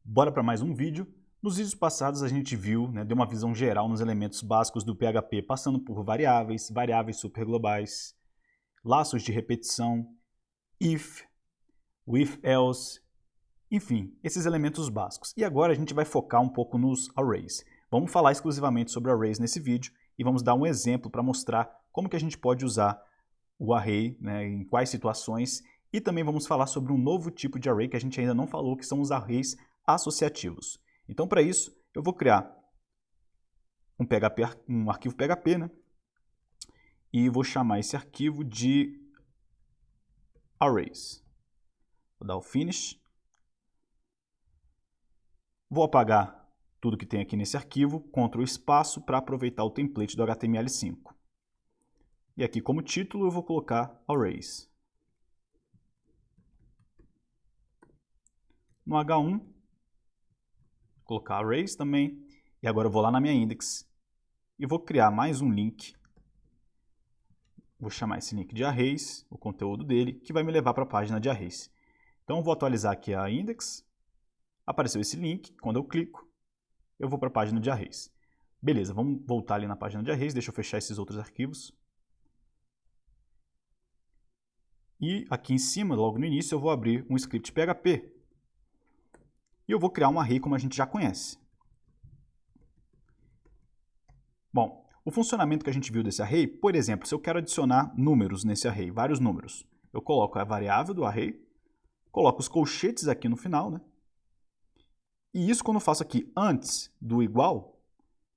Bora para mais um vídeo. Nos vídeos passados a gente viu, deu uma visão geral nos elementos básicos do PHP, passando por variáveis, variáveis superglobais, laços de repetição, if, with else, enfim, esses elementos básicos. E agora a gente vai focar um pouco nos arrays. Vamos falar exclusivamente sobre arrays nesse vídeo e vamos dar um exemplo para mostrar como que a gente pode usar o array, em quais situações, e também vamos falar sobre um novo tipo de array que a gente ainda não falou, que são os arrays associativos. Então, para isso, eu vou criar um arquivo PHP, e vou chamar esse arquivo de arrays. Vou dar o finish. Vou apagar tudo que tem aqui nesse arquivo, Ctrl espaço para aproveitar o template do HTML5. E aqui como título eu vou colocar arrays. No H1, vou colocar arrays também. E agora eu vou lá na minha index e vou criar mais um link. Vou chamar esse link de arrays, o conteúdo dele, que vai me levar para a página de arrays. Então eu vou atualizar aqui a index. Apareceu esse link, quando eu clico, eu vou para a página de arrays. Beleza, vamos voltar ali na página de arrays, deixa eu fechar esses outros arquivos. E aqui em cima, logo no início, eu vou abrir um script PHP. E eu vou criar um array como a gente já conhece. Bom, o funcionamento que a gente viu desse array, por exemplo, se eu quero adicionar números nesse array, vários números, eu coloco a variável do array, coloco os colchetes aqui no final, E isso quando eu faço aqui antes do igual,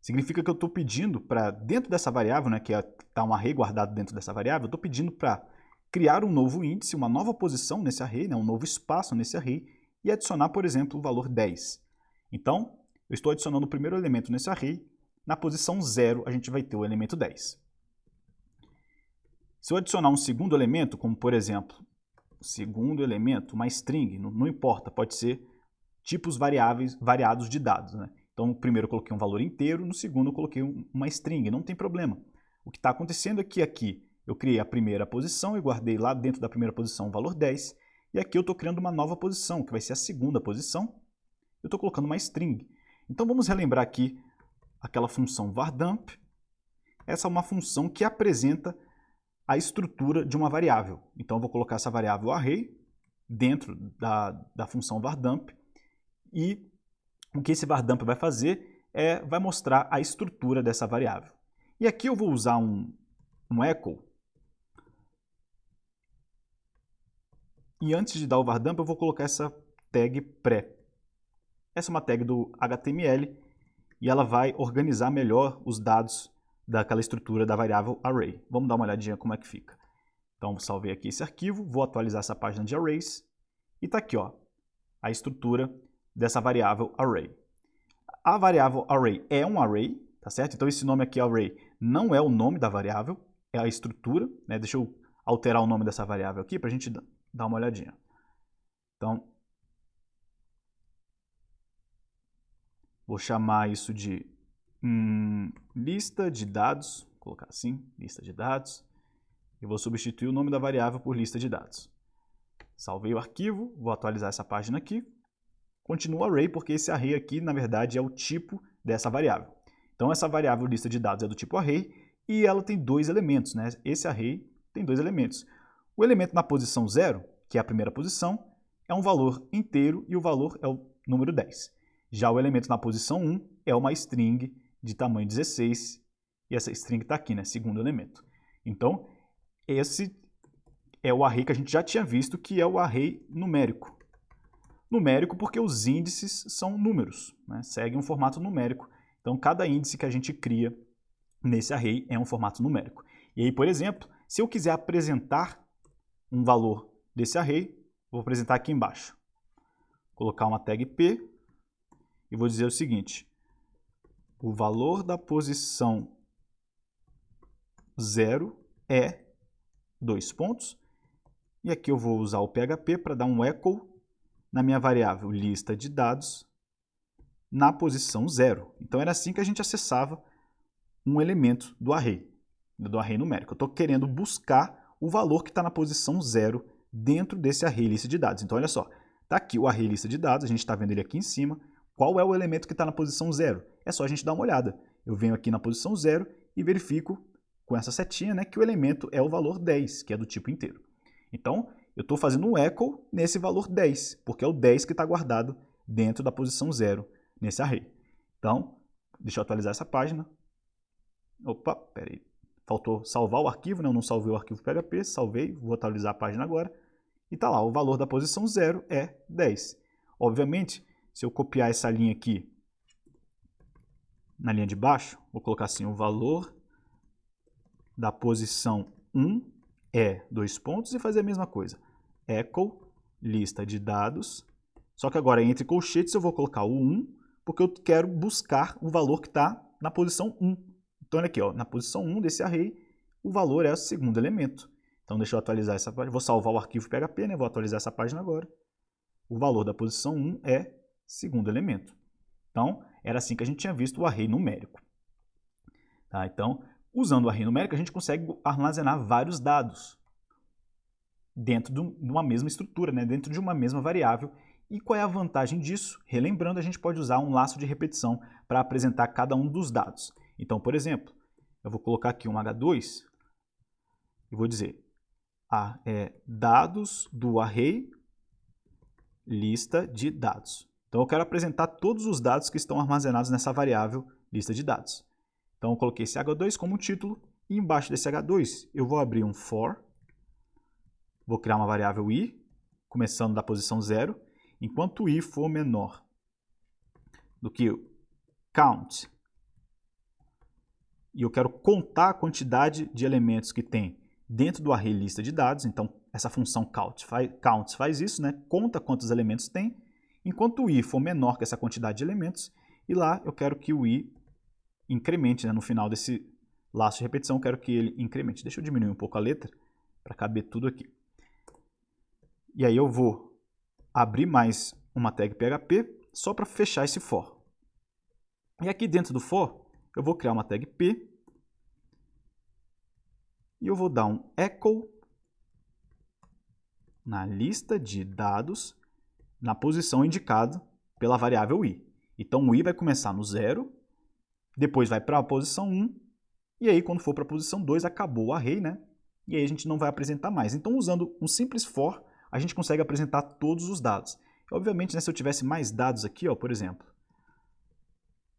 significa que eu estou pedindo para, dentro dessa variável, que está um array guardado dentro dessa variável, eu estou pedindo para criar um novo índice, uma nova posição nesse array, um novo espaço nesse array, e adicionar, por exemplo, o valor 10. Então, eu estou adicionando o primeiro elemento nesse array, na posição 0 a gente vai ter o elemento 10. Se eu adicionar um segundo elemento, como por exemplo, segundo elemento, uma string, não importa, pode ser tipos variados de dados. Então, no primeiro eu coloquei um valor inteiro, no segundo eu coloquei uma string, não tem problema. O que está acontecendo é que aqui eu criei a primeira posição e guardei lá dentro da primeira posição o valor 10, e aqui eu estou criando uma nova posição, que vai ser a segunda posição, eu estou colocando uma string. Então vamos relembrar aqui aquela função vardump. Essa é uma função que apresenta a estrutura de uma variável. Então eu vou colocar essa variável array dentro da função vardump, e o que esse vardump vai fazer vai mostrar a estrutura dessa variável. E aqui eu vou usar um echo. E antes de dar o vardump, eu vou colocar essa tag pré. Essa é uma tag do HTML e ela vai organizar melhor os dados daquela estrutura da variável array. Vamos dar uma olhadinha como é que fica. Então, salvei aqui esse arquivo, vou atualizar essa página de arrays e está aqui a estrutura dessa variável array. A variável array é um array, tá certo? Então, esse nome aqui, array, não é o nome da variável, é a estrutura. Deixa eu alterar o nome dessa variável aqui para a gente dar uma olhadinha. Então, vou chamar isso de lista de dados, vou colocar assim, lista de dados, e vou substituir o nome da variável por lista de dados. Salvei o arquivo, vou atualizar essa página aqui, continua array, porque esse array aqui, na verdade, é o tipo dessa variável. Então, essa variável lista de dados é do tipo array, e ela tem dois elementos, Esse array tem dois elementos. O elemento na posição 0, que é a primeira posição, é um valor inteiro e o valor é o número 10. Já o elemento na posição 1 é uma string de tamanho 16, e essa string está aqui, segundo elemento. Então, esse é o array que a gente já tinha visto, que é o array numérico. Numérico porque os índices são números, seguem um formato numérico. Então, cada índice que a gente cria nesse array é um formato numérico. E aí, por exemplo, se eu quiser apresentar um valor desse array, vou apresentar aqui embaixo. Vou colocar uma tag p e vou dizer o seguinte: o valor da posição 0 é 2 pontos. E aqui eu vou usar o PHP para dar um echo na minha variável lista de dados na posição 0. Então era assim que a gente acessava um elemento do array numérico. Eu estou querendo buscar o valor que está na posição 0 dentro desse array lista de dados. Então olha só, Está aqui o array lista de dados, a gente está vendo ele aqui em cima. Qual é o elemento que está na posição 0? É só a gente dar uma olhada. Eu venho aqui na posição 0 e verifico com essa setinha, né, que o elemento é o valor 10, que é do tipo inteiro. Então, eu estou fazendo um echo nesse valor 10, porque é o 10 que está guardado dentro da posição 0 nesse array. Então, deixa eu atualizar essa página. Opa, peraí. Faltou salvar o arquivo, né? Eu não salvei o arquivo PHP, salvei, vou atualizar a página agora. E está lá, o valor da posição 0 é 10. Obviamente, se eu copiar essa linha aqui na linha de baixo, vou colocar assim, o valor da posição 1 é 2 pontos e fazer a mesma coisa. Echo, lista de dados, só que agora entre colchetes eu vou colocar o 1, porque eu quero buscar o valor que está na posição 1. Então, olha aqui, ó, na posição 1 desse array, o valor é o segundo elemento. Então, deixa eu atualizar essa página. Vou salvar o arquivo PHP, né? Vou atualizar essa página agora. O valor da posição 1 é segundo elemento. Então, era assim que a gente tinha visto o array numérico. Tá? Então, usando o array numérico, a gente consegue armazenar vários dados dentro de uma mesma estrutura, né? Dentro de uma mesma variável. E qual é a vantagem disso? Relembrando, a gente pode usar um laço de repetição para apresentar cada um dos dados. Então, por exemplo, eu vou colocar aqui um H2 e vou dizer dados do array lista de dados. Então, eu quero apresentar todos os dados que estão armazenados nessa variável lista de dados. Então, eu coloquei esse H2 como título e embaixo desse H2 eu vou abrir um for, vou criar uma variável i, começando da posição 0, enquanto o i for menor do que o count, e eu quero contar a quantidade de elementos que tem dentro do array lista de dados, então essa função count faz isso, né? Conta quantos elementos tem, enquanto o i for menor que essa quantidade de elementos, e lá eu quero que o i incremente, né? No final desse laço de repetição, eu quero que ele incremente. Deixa eu diminuir um pouco a letra para caber tudo aqui. E aí eu vou abrir mais uma tag PHP só para fechar esse for. E aqui dentro do for, eu vou criar uma tag P e eu vou dar um echo na lista de dados na posição indicada pela variável i. Então o i vai começar no 0, depois vai para a posição 1, e aí quando for para a posição 2 acabou o array, né? E aí a gente não vai apresentar mais. Então usando um simples for, a gente consegue apresentar todos os dados. E, obviamente, né, se eu tivesse mais dados aqui, ó, por exemplo,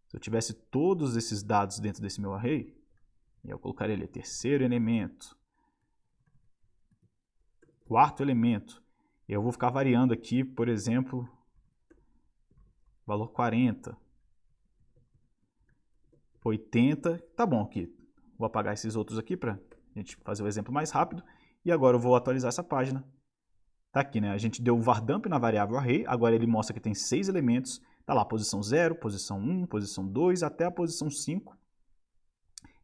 se eu tivesse todos esses dados dentro desse meu array, eu colocaria ali terceiro elemento, quarto elemento, eu vou ficar variando aqui, por exemplo, valor 40, 80, tá bom aqui. Vou apagar esses outros aqui para a gente fazer o exemplo mais rápido. E agora eu vou atualizar essa página. Tá aqui, né? A gente deu o vardump na variável array, agora ele mostra que tem 6 elementos. Tá lá, posição 0, posição 1, posição 2, até a posição 5.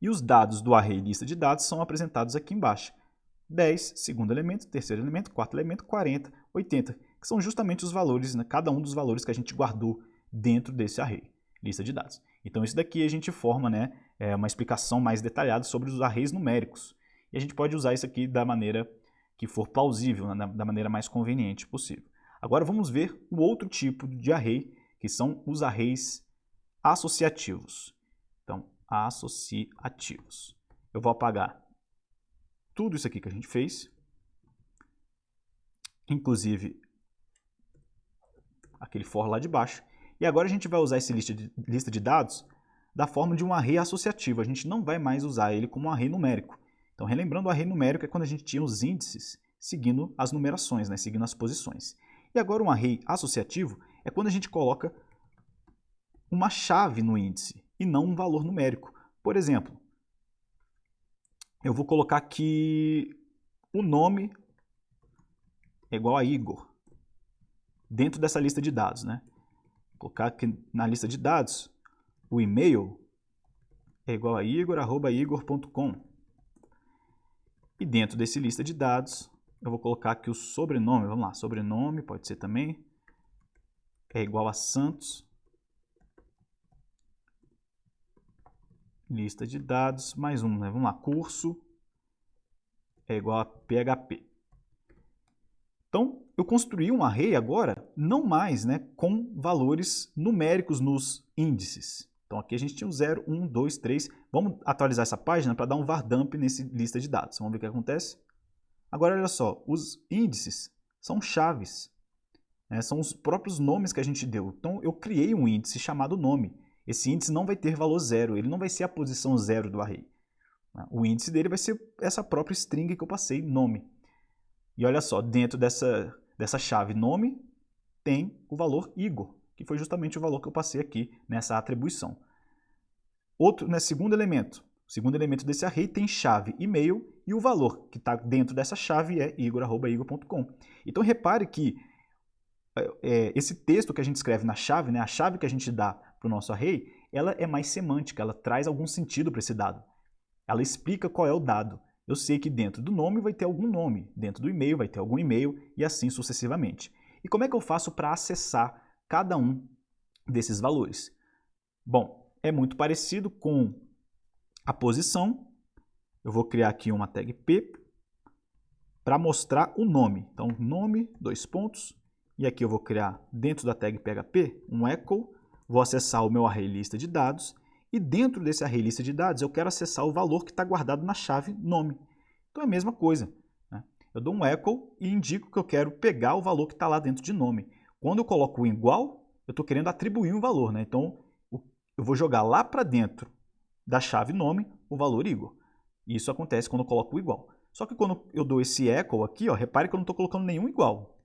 E os dados do array lista de dados são apresentados aqui embaixo. 10, segundo elemento, terceiro elemento, quarto elemento, 40, 80, que são justamente os valores, né? Cada um dos valores que a gente guardou dentro desse array, lista de dados. Então isso daqui a gente forma, né, uma explicação mais detalhada sobre os arrays numéricos. E a gente pode usar isso aqui da maneira que for plausível, né, da maneira mais conveniente possível. Agora vamos ver o outro tipo de array, que são os arrays associativos. Então, associativos. Eu vou apagar tudo isso aqui que a gente fez, inclusive aquele for lá de baixo. E agora a gente vai usar esse lista de dados da forma de um array associativo. A gente não vai mais usar ele como um array numérico. Então, relembrando, o array numérico é quando a gente tinha os índices seguindo as numerações, né, seguindo as posições. E agora um array associativo é quando a gente coloca uma chave no índice e não um valor numérico. Por exemplo, eu vou colocar aqui o nome é igual a Igor dentro dessa lista de dados, né? Vou colocar aqui na lista de dados o e-mail é igual a igor@igor.com. E dentro desse lista de dados, eu vou colocar aqui o sobrenome, vamos lá, sobrenome pode ser também, é igual a Santos, lista de dados, mais um, né? Vamos lá, curso é igual a PHP. Então, eu construí um array agora não mais, né, com valores numéricos nos índices. Então aqui a gente tinha o 0, 1, 2, 3. Vamos atualizar essa página para dar um var dump nesse lista de dados. Vamos ver o que acontece? Agora olha só, os índices são chaves, né, são os próprios nomes que a gente deu. Então eu criei um índice chamado nome. Esse índice não vai ter valor 0, ele não vai ser a posição 0 do array. O índice dele vai ser essa própria string que eu passei, nome. E olha só, dentro dessa chave nome tem o valor Igor, que foi justamente o valor que eu passei aqui nessa atribuição. Outro, né, segundo elemento. O segundo elemento desse array tem chave e-mail e o valor que está dentro dessa chave é igor@igor.com. Então repare que esse texto que a gente escreve na chave, né, a chave que a gente dá para o nosso array, ela é mais semântica, ela traz algum sentido para esse dado. Ela explica qual é o dado. Eu sei que dentro do nome vai ter algum nome, dentro do e-mail vai ter algum e-mail e assim sucessivamente. E como é que eu faço para acessar cada um desses valores? Bom, é muito parecido com a posição. Eu vou criar aqui uma tag p para mostrar o nome. Então, nome, dois pontos. E aqui eu vou criar dentro da tag php um echo. Vou acessar o meu array lista de dados. E dentro desse array lista de dados eu quero acessar o valor que está guardado na chave nome. Então é a mesma coisa, né? Eu dou um echo e indico que eu quero pegar o valor que está lá dentro de nome. Quando eu coloco o igual, eu estou querendo atribuir um valor, né? Então eu vou jogar lá para dentro da chave nome o valor Igor. E isso acontece quando eu coloco o igual. Só que quando eu dou esse echo aqui, ó, repare que eu não estou colocando nenhum igual.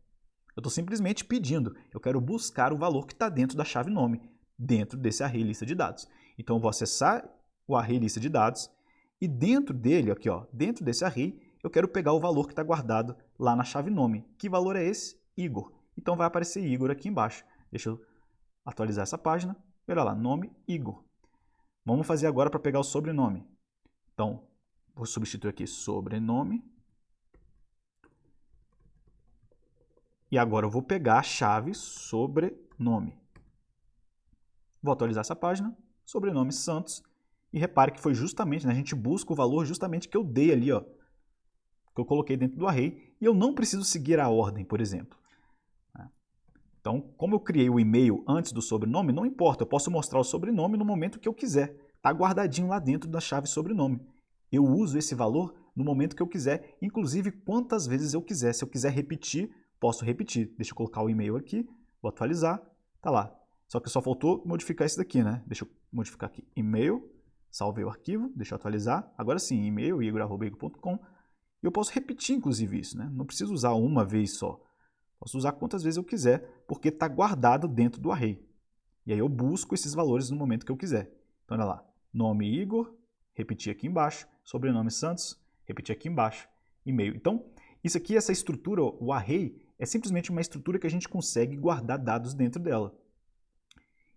Eu estou simplesmente pedindo. Eu quero buscar o valor que está dentro da chave nome, dentro desse array lista de dados. Então eu vou acessar o array lista de dados e dentro dele, aqui, ó, dentro desse array, eu quero pegar o valor que está guardado lá na chave nome. Que valor é esse? Igor. Então vai aparecer Igor aqui embaixo. Deixa eu atualizar essa página. Olha lá, nome Igor. Vamos fazer agora para pegar o sobrenome. Então, vou substituir aqui sobrenome. E agora eu vou pegar a chave sobrenome. Vou atualizar essa página, sobrenome Santos. E repare que foi justamente, né, a gente busca o valor justamente que eu dei ali, ó, que eu coloquei dentro do array. E eu não preciso seguir a ordem, por exemplo. Então, como eu criei o e-mail antes do sobrenome, não importa, eu posso mostrar o sobrenome no momento que eu quiser. Está guardadinho lá dentro da chave sobrenome. Eu uso esse valor no momento que eu quiser, inclusive quantas vezes eu quiser. Se eu quiser repetir, posso repetir. Deixa eu colocar o e-mail aqui, vou atualizar, tá lá. Só que só faltou modificar isso daqui, né? Deixa eu modificar aqui, e-mail, salvei o arquivo, deixa eu atualizar. Agora sim, e-mail, igor@igor.com. E eu posso repetir, inclusive, isso, né? Não preciso usar uma vez só. Posso usar quantas vezes eu quiser, porque está guardado dentro do array. E aí eu busco esses valores no momento que eu quiser. Então, olha lá, nome Igor, repetir aqui embaixo, sobrenome Santos, repetir aqui embaixo, e-mail. Então, isso aqui, essa estrutura, o array, é simplesmente uma estrutura que a gente consegue guardar dados dentro dela.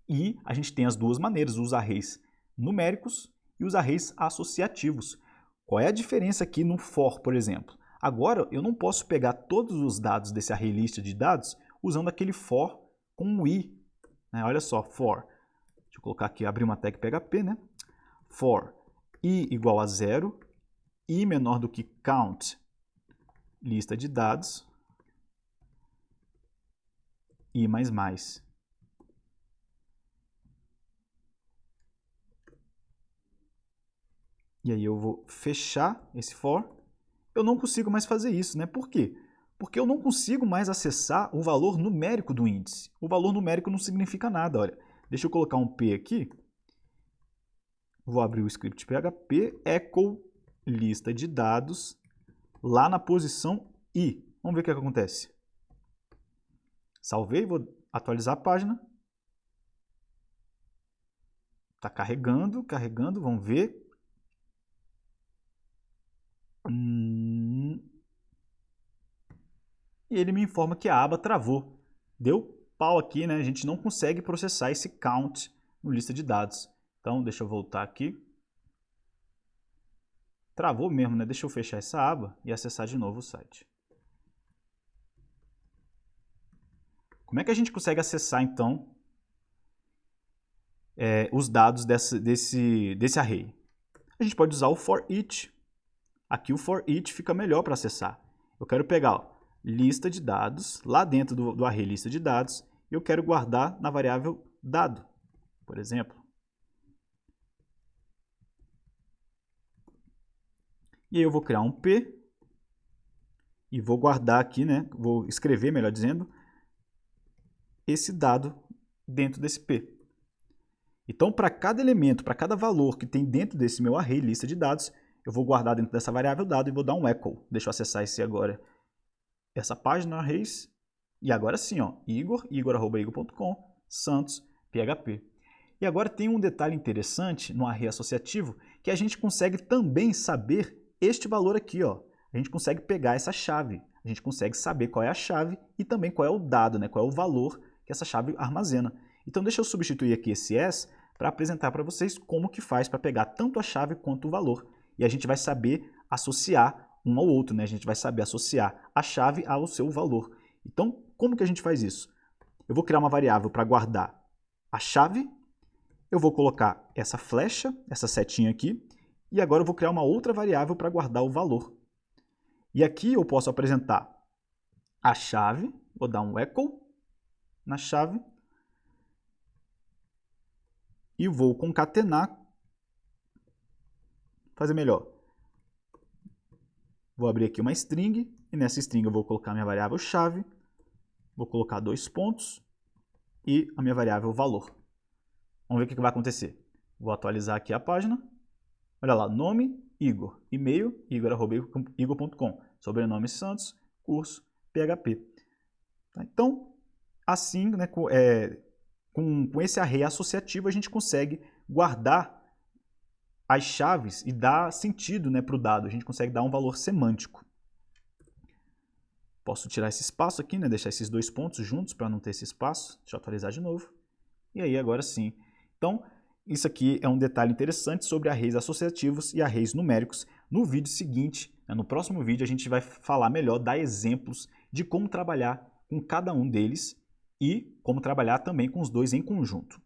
E a gente tem as duas maneiras, os arrays numéricos e os arrays associativos. Qual é a diferença aqui no for, por exemplo? Agora, eu não posso pegar todos os dados desse array lista de dados usando aquele for com um i. Né? Olha só, for. Deixa eu colocar aqui, abrir uma tag PHP, né? For i igual a 0, i menor do que count, lista de dados, i mais mais. E aí eu vou fechar esse for. Eu não consigo mais fazer isso, né? Por quê? Porque eu não consigo mais acessar o valor numérico do índice. O valor numérico não significa nada, olha. Deixa eu colocar um P aqui. Vou abrir o script PHP, echo lista de dados, lá na posição I. Vamos ver o que acontece. Salvei, vou atualizar a página. Está carregando, carregando, vamos ver. E ele me informa que a aba travou. Deu pau aqui, né? A gente não consegue processar esse count no lista de dados. Então, deixa eu voltar aqui. Travou mesmo, né? Deixa eu fechar essa aba e acessar de novo o site. Como é que a gente consegue acessar, então, os dados desse array? A gente pode usar o for each. Aqui o for each fica melhor para acessar. Eu quero pegar, ó, lista de dados, lá dentro do array lista de dados, eu quero guardar na variável dado, por exemplo. E aí eu vou criar um P e vou guardar aqui, né? Vou escrever, melhor dizendo, esse dado dentro desse P. Então, para cada elemento, para cada valor que tem dentro desse meu array lista de dados, eu vou guardar dentro dessa variável dado e vou dar um echo. Deixa eu acessar essa página arrays. E agora sim, ó, igor@igor.com, Santos, PHP. E agora tem um detalhe interessante no array associativo, que a gente consegue também saber este valor aqui, ó. A gente consegue pegar essa chave, a gente consegue saber qual é a chave e também qual é o dado, né? Qual é o valor que essa chave armazena. Então deixa eu substituir aqui esse S para apresentar para vocês como que faz para pegar tanto a chave quanto o valor. E a gente vai saber associar um ao outro, né? A gente vai saber associar a chave ao seu valor. Então, como que a gente faz isso? Eu vou criar uma variável para guardar a chave, eu vou colocar essa flecha, essa setinha aqui, e agora eu vou criar uma outra variável para guardar o valor. E aqui eu posso apresentar a chave, vou dar um echo na chave, e vou concatenar, fazer melhor. Vou abrir aqui uma string, e nessa string eu vou colocar minha variável chave, vou colocar 2 pontos, e a minha variável valor. Vamos ver o que vai acontecer. Vou atualizar aqui a página. Olha lá, nome, Igor. E-mail, igor@igor.com. Sobrenome, Santos. Curso, PHP. Então, assim, né, com esse array associativo, a gente consegue guardar as chaves e dar sentido, né, para o dado. A gente consegue dar um valor semântico. Posso tirar esse espaço aqui, né, deixar esses 2 pontos juntos para não ter esse espaço. Deixa eu atualizar de novo. E aí, agora sim. Então, isso aqui é um detalhe interessante sobre arrays associativos e arrays numéricos. No vídeo seguinte, no próximo vídeo, a gente vai falar melhor, dar exemplos de como trabalhar com cada um deles e como trabalhar também com os dois em conjunto.